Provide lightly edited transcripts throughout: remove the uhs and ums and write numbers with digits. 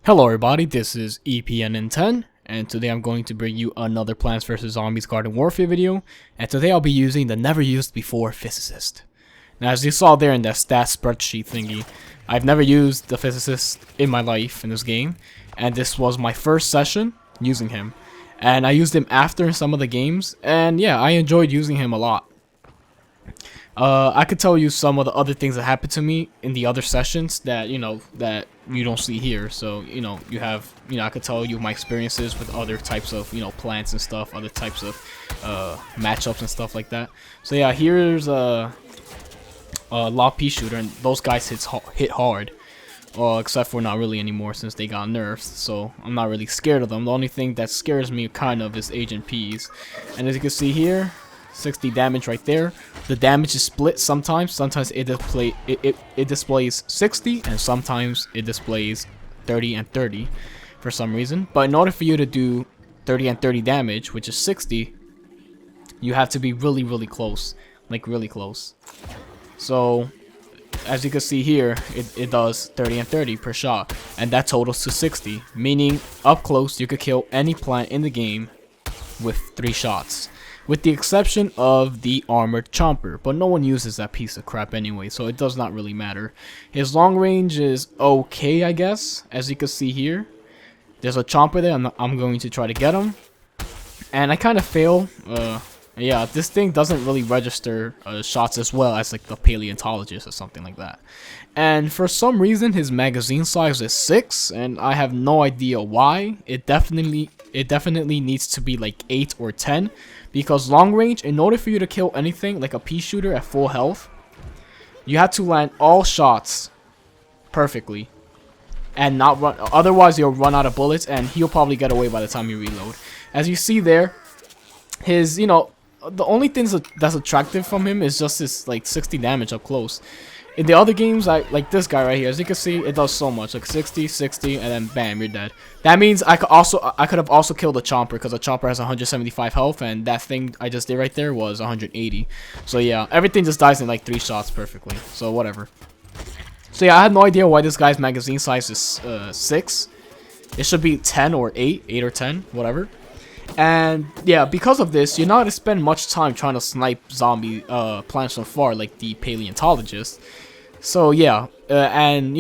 Hello everybody, this is EPN10, and today I'm going to bring you another Plants vs Zombies Garden Warfare video, and today I'll be using the never used before Physicist. Now as you saw there in that stats spreadsheet thingy, I've never used the Physicist in my life in this game, and this was my first session using him. And I used him after some of the games, and yeah, I enjoyed using him a lot. I could tell you some of the other things that happened to me in the other sessions that you don't see here. So I could tell you my experiences with other types of plants and stuff, other types of matchups and stuff like that. So yeah, here's a Law Pea Shooter, and those guys hit hard. Except for not really anymore since they got nerfed, so I'm not really scared of them. The only thing that scares me kind of is Agent Peas, and as you can see here, 60 damage right there. The damage is split sometimes. Sometimes it displays 60, and sometimes it displays 30 and 30 for some reason. But in order for you to do 30 and 30 damage, which is 60, you have to be really close, like really close. So as you can see here, it does 30 and 30 per shot, and that totals to 60, meaning up close you could kill any plant in the game with 3 shots. With the exception of the armored chomper, but no one uses that piece of crap anyway, so it does not really matter. His long range is okay, I guess. As you can see here, there's a chomper there. I'm going to try to get him, and I kind of fail. Yeah, this thing doesn't really register shots as well as like the paleontologist or something like that. And for some reason, his magazine size is 6, and I have no idea why. It definitely needs to be like 8 or 10, because long range, in order for you to kill anything like a pea shooter at full health, you have to land all shots perfectly and not run. Otherwise, you'll run out of bullets, and he'll probably get away by the time you reload. As you see there, his the only thing that's attractive from him is just his like 60 damage up close. In the other games, like this guy right here, as you can see, it does so much, like 60, 60, and then bam, you're dead. That means I could have also killed the chomper, because the chomper has 175 health, and that thing I just did right there was 180. So yeah, everything just dies in like 3 shots perfectly. So whatever. So yeah, I had no idea why this guy's magazine size is 6. It should be 10 or 8 or 10, whatever. And yeah, because of this, you're not going to spend much time trying to snipe zombie plants from far like the paleontologist. So yeah, and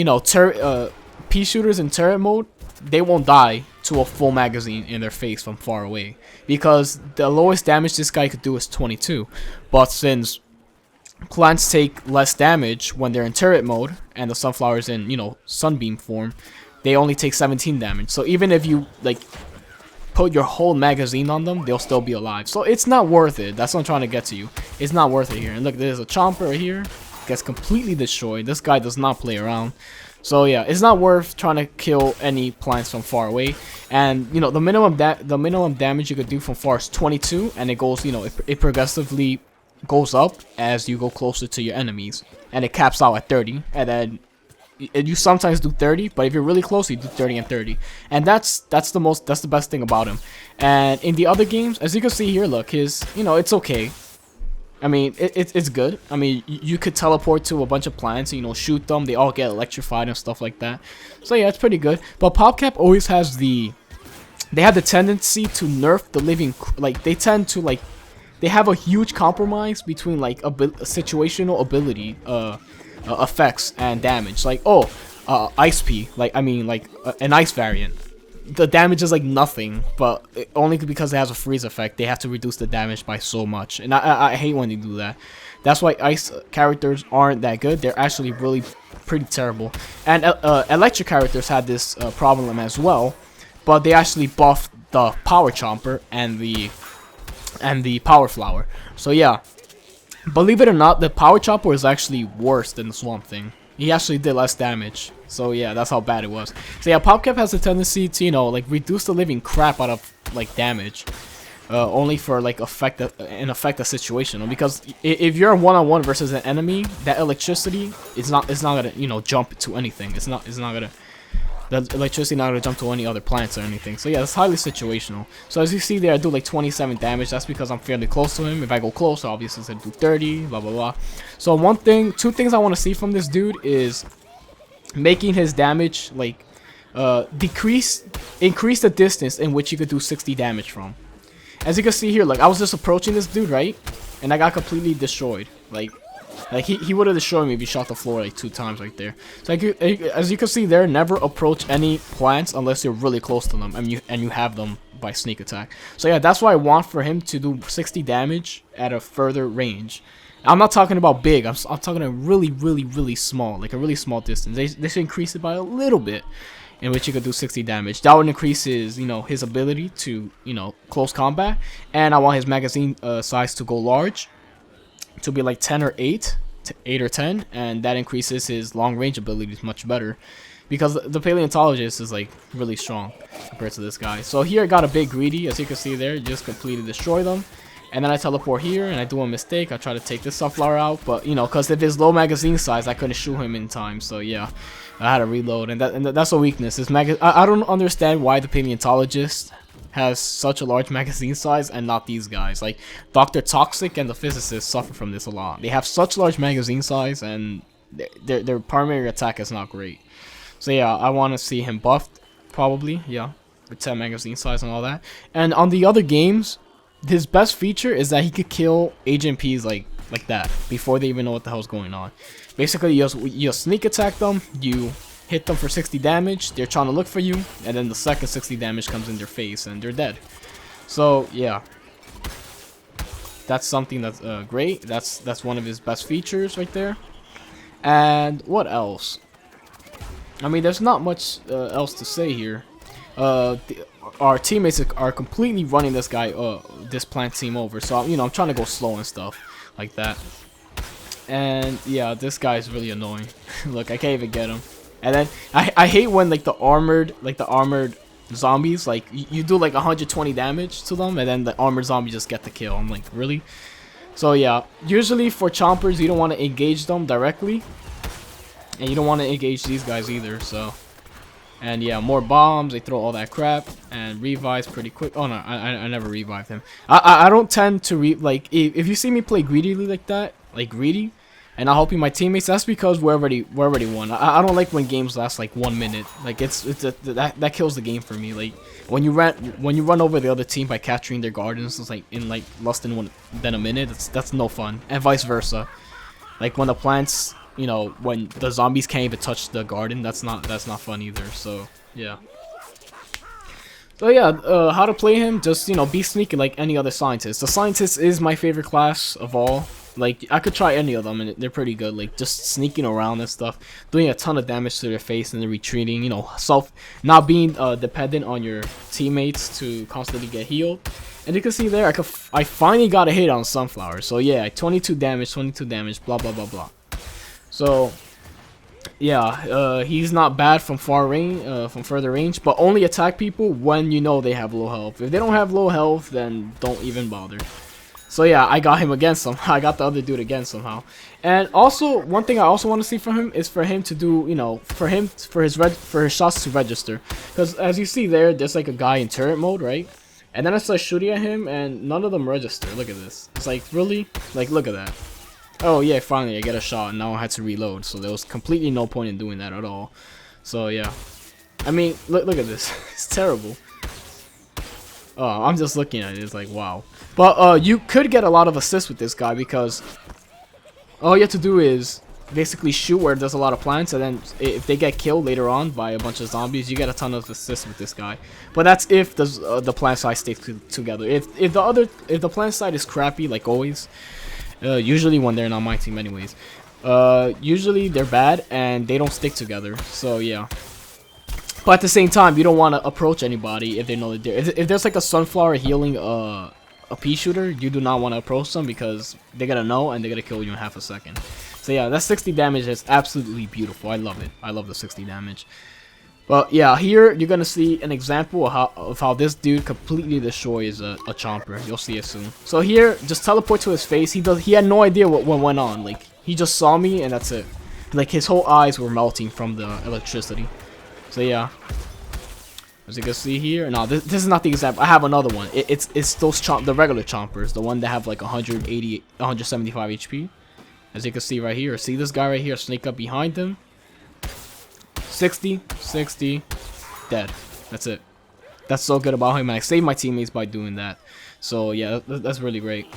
pea shooters in turret mode, they won't die to a full magazine in their face from far away, because the lowest damage this guy could do is 22. But since plants take less damage when they're in turret mode, and the sunflower's in sunbeam form, they only take 17 damage. So even if you like put your whole magazine on them, they'll still be alive. So it's not worth it. That's what I'm trying to get to you. It's not worth it here. And look, there's a chomper right here. Gets completely destroyed. This guy does not play around. So yeah, it's not worth trying to kill any plants from far away. And the minimum damage you could do from far is 22, and it goes it progressively goes up as you go closer to your enemies, and it caps out at 30, and then you sometimes do 30, but if you're really close, you do 30 and 30, and that's the best thing about him. And in the other games, as you can see here, look, his it's okay. I mean, it's good. I mean, you could teleport to a bunch of plants, shoot them, they all get electrified and stuff like that. So yeah, it's pretty good. But PopCap always has they have the tendency to nerf the living, like they tend to they have a huge compromise between like situational ability effects and damage. Like Ice Pea, an ice variant, the damage is like nothing, but only because it has a freeze effect, they have to reduce the damage by so much, and I hate when they do that. That's why ice characters aren't that good. They're actually really pretty terrible. And electric characters had this problem as well, but they actually buffed the power chomper and the power flower. So yeah, believe it or not, the power chopper is actually worse than the swamp thing. He actually did less damage. So yeah, that's how bad it was. So yeah, PopCap has a tendency to reduce the living crap out of damage, only for affect a situation. Because if you're one-on-one versus an enemy, that electricity is not gonna jump to anything. It's not gonna. The electricity not gonna jump to any other plants or anything. So yeah, it's highly situational. So as you see there, I do like 27 damage. That's because I'm fairly close to him. If I go close, obviously it's gonna do 30, blah blah blah. So two things I want to see from this dude is making his damage increase the distance in which you could do 60 damage from. As you can see here, like I was just approaching this dude, right? And I got completely destroyed. Like he would have destroyed me if he shot the floor like 2 times right there. So as you can see there, never approach any plants unless you're really close to them and you have them by sneak attack. So yeah, that's why I want for him to do 60 damage at a further range. I'm not talking about big. I'm talking a really small, like a really small distance. They should increase it by a little bit, in which you could do 60 damage. That would increase his, his ability to, close combat. And I want his magazine size to go large, to be like 10 or 8 or 10, and that increases his long range abilities much better, because the paleontologist is like really strong compared to this guy. So here I got a bit greedy, as you can see there, just completely destroy them. And then I teleport here, and I do a mistake. I try to take this sunflower out, but because if it's low magazine size, I couldn't shoot him in time. So yeah, I had to reload, and that's a weakness. I don't understand why the paleontologist has such a large magazine size and not these guys. Like Dr. Toxic and the Physicist suffer from this a lot. They have such large magazine size, and their primary attack is not great. So yeah, I want to see him buffed, probably. Yeah, with 10 magazine size and all that. And on the other games, his best feature is that he could kill HMPs like that before they even know what the hell's going on. Basically, you sneak attack them, you hit them for 60 damage, they're trying to look for you, and then the second 60 damage comes in their face and they're dead. So yeah, that's something that's great. That's one of his best features right there. And what else? I mean, there's not much else to say here. Our teammates are completely running this guy, this plant team over. So I'm trying to go slow and stuff like that. And yeah, this guy is really annoying. Look, I can't even get him. And then I hate when like the armored zombies, like you do like 120 damage to them, and then the armored zombie just get the kill. I'm like, really? So yeah, usually for chompers, you don't want to engage them directly, and you don't want to engage these guys either. So. And yeah, more bombs, they throw all that crap, and revives pretty quick. Oh no, I never revived him. I don't tend to like, if you see me play greedily like that, like greedy, and I'm helping my teammates, that's because we're already won. I don't like when games last like 1 minute. Like that kills the game for me. Like when you run over the other team by capturing their gardens, it's like in like less than a minute. That's no fun, and vice versa. Like when the plants, when the zombies can't even touch the garden, that's not fun either. So yeah. So yeah, how to play him? Just be sneaky like any other scientist. The scientist is my favorite class of all. Like I could try any of them, and they're pretty good. Like just sneaking around and stuff, doing a ton of damage to their face, and then retreating. Not being dependent on your teammates to constantly get healed. And you can see there, I finally got a hit on Sunflower. So yeah, 22 damage, blah blah blah blah. So yeah, he's not bad from further range, but only attack people when they have low health. If they don't have low health, then don't even bother. So yeah, I got him again somehow. I got the other dude again somehow. And also, one thing I also want to see from him is for him to do, for his shots to register. Because as you see there's like a guy in turret mode, right? And then I start shooting at him, and none of them register. Look at this. It's like, really? Like, look at that. Oh yeah, finally I get a shot, and now I had to reload. So there was completely no point in doing that at all. So yeah, I mean, look at this. It's terrible. Oh, I'm just looking at it. It's like, wow. But you could get a lot of assists with this guy, because all you have to do is basically shoot where there's a lot of plants, and then if they get killed later on by a bunch of zombies, you get a ton of assists with this guy. But that's if the plant side stays together. If the plant side is crappy, like always, usually when they're not my team anyways, usually they're bad and they don't stick together. So yeah. But at the same time, you don't want to approach anybody if they know that if there's like a sunflower healing a pea shooter, you do not want to approach them, because they're gonna know and they're gonna kill you in half a second. So yeah, that 60 damage is absolutely beautiful. I love it. I love the 60 damage. But yeah, here you're gonna see an example of how this dude completely destroys a chomper. You'll see it soon. So here, just teleport to his face. He had no idea what went on. Like, he just saw me and that's it. Like, his whole eyes were melting from the electricity. So yeah, as you can see here. No, this is not the example. I have another one. It's those the regular chompers, the one that have like 175 HP. As you can see right here. See this guy right here? Sneak up behind him. 60, 60, dead. That's it. That's so good about him, and I saved my teammates by doing that. So yeah, that's really great.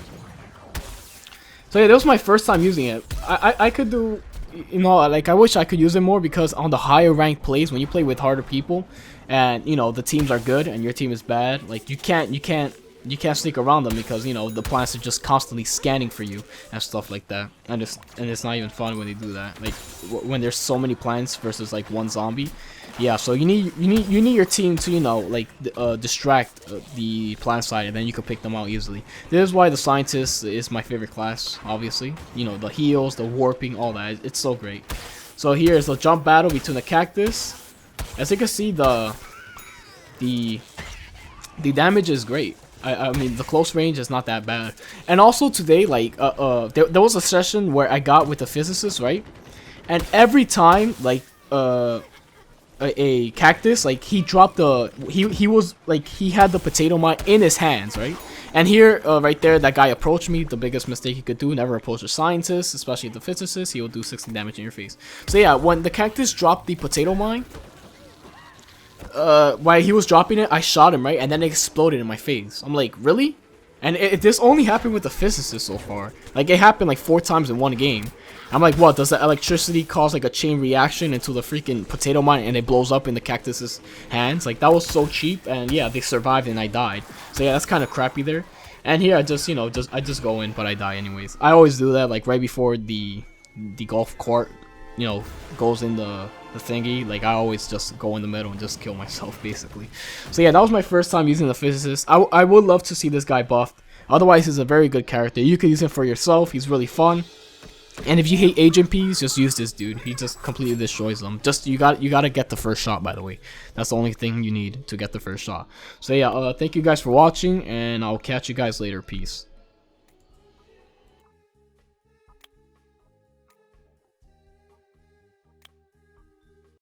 So yeah, that was my first time using it. I could do, you know, like I wish I could use it more, because on the higher ranked plays, when you play with harder people, and you know the teams are good and your team is bad, like you can't sneak around them, because you know the plants are just constantly scanning for you and stuff like that, and it's not even fun when they do that. Like when there's so many plants versus like one zombie. Yeah, so you need your team to, you know, like distract the plant side, and then you can pick them out easily. This is why the scientist is my favorite class. Obviously, you know, the heals, the warping, all that. It's so great. So here is the jump battle between the cactus. As you can see, the damage is great. I mean, the close range is not that bad. And also today, like there was a session where I got with the physicist, right? And every time, like a cactus, like he dropped the he was like, he had the potato mine in his hands, right? And here right there, that guy approached me. The biggest mistake he could do: never approach a scientist, especially the physicist. He will do 60 damage in your face. So yeah, when the cactus dropped the potato mine, while he was dropping it, I shot him, right? And then it exploded in my face. I'm like, really? And this only happened with the physicist so far. Like, it happened like 4 times in one game. I'm like, what? Does the electricity cause like a chain reaction into the freaking potato mine, and it blows up in the cactus's hands? Like, that was so cheap. And yeah, they survived and I died. So yeah, that's kind of crappy there. And here I just, you know, I just go in, but I die anyways. I always do that, like right before the golf court, you know, goes in the thingy. Like, I always just go in the middle and just kill myself, basically. So yeah, that was my first time using the physicist. I would love to see this guy buffed. Otherwise, he's a very good character. You can use him for yourself. He's really fun. And if you hate Agent Ps, just use this dude. He just completely destroys them. Just you gotta get the first shot, by the way. That's the only thing you need to get the first shot. So yeah, thank you guys for watching, and I'll catch you guys later. Peace.